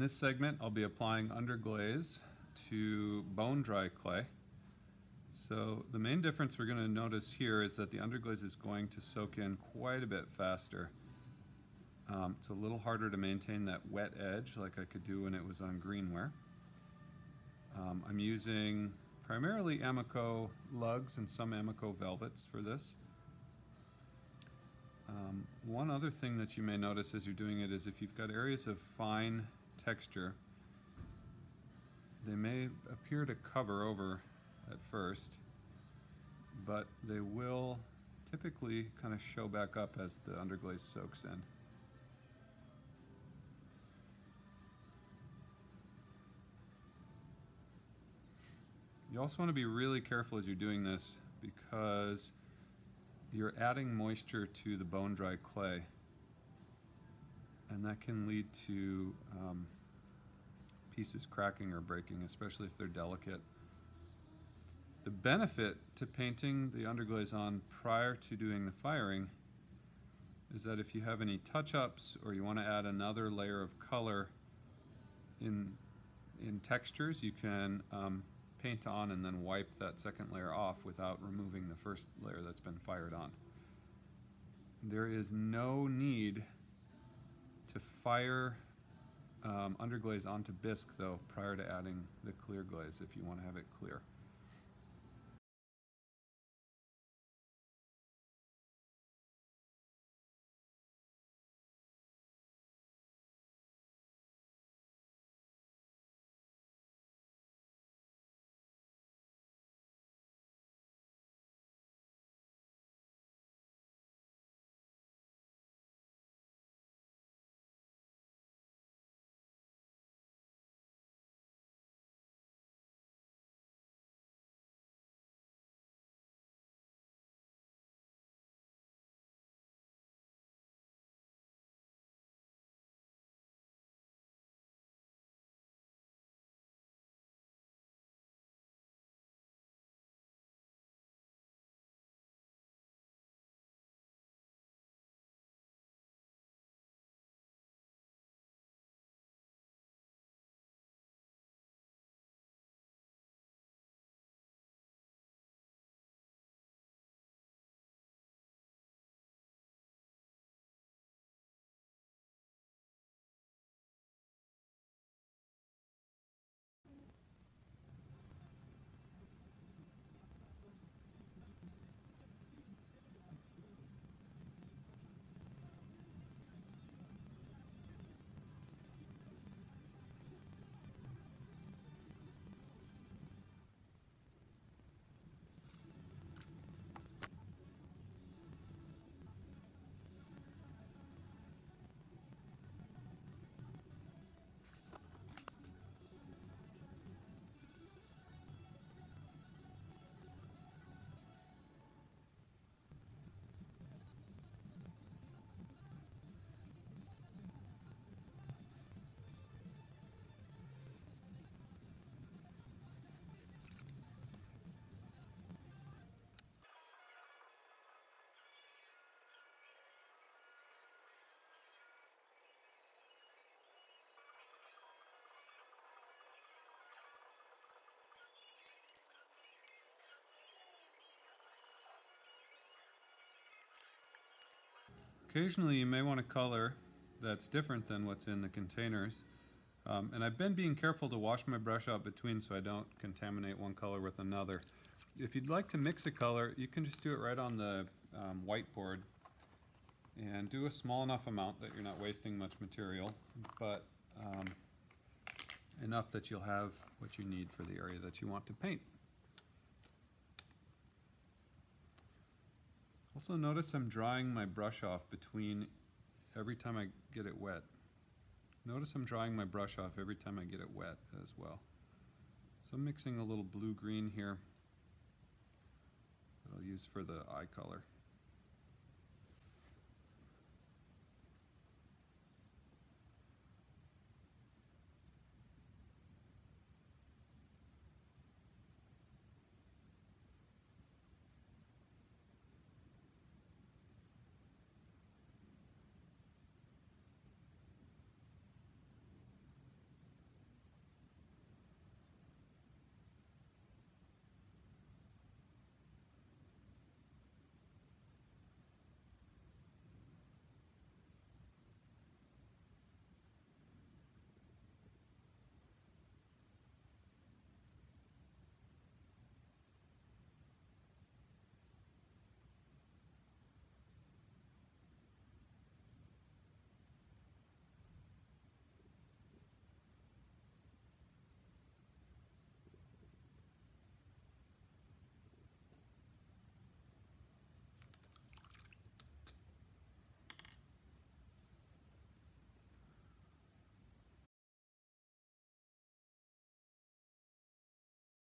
this segment, I'll be applying underglaze to bone dry clay. So the main difference we're going to notice here is that the underglaze is going to soak in quite a bit faster. It's a little harder to maintain that wet edge like I could do when it was on greenware. I'm using primarily Amico lugs and some Amico velvets for this. One other thing that you may notice as you're doing it is if you've got areas of fine texture, they may appear to cover over at first, but they will typically kind of show back up as the underglaze soaks in. You also want to be really careful as you're doing this because you're adding moisture to the bone dry clay, and that can lead to pieces cracking or breaking, especially if they're delicate. The benefit to painting the underglaze on prior to doing the firing is that if you have any touch-ups or you want to add another layer of color in textures, you can paint on and then wipe that second layer off without removing the first layer that's been fired on. There is no need to fire underglaze onto bisque though prior to adding the clear glaze if you want to have it clear. Occasionally you may want a color that's different than what's in the containers. And I've been being careful to wash my brush out between so I don't contaminate one color with another. If you'd like to mix a color, you can just do it right on the whiteboard and do a small enough amount that you're not wasting much material, but enough that you'll have what you need for the area that you want to paint. Also notice I'm drying my brush off between every time I get it wet. Notice I'm drying my brush off every time I get it wet as well. So I'm mixing a little blue-green here that I'll use for the eye color.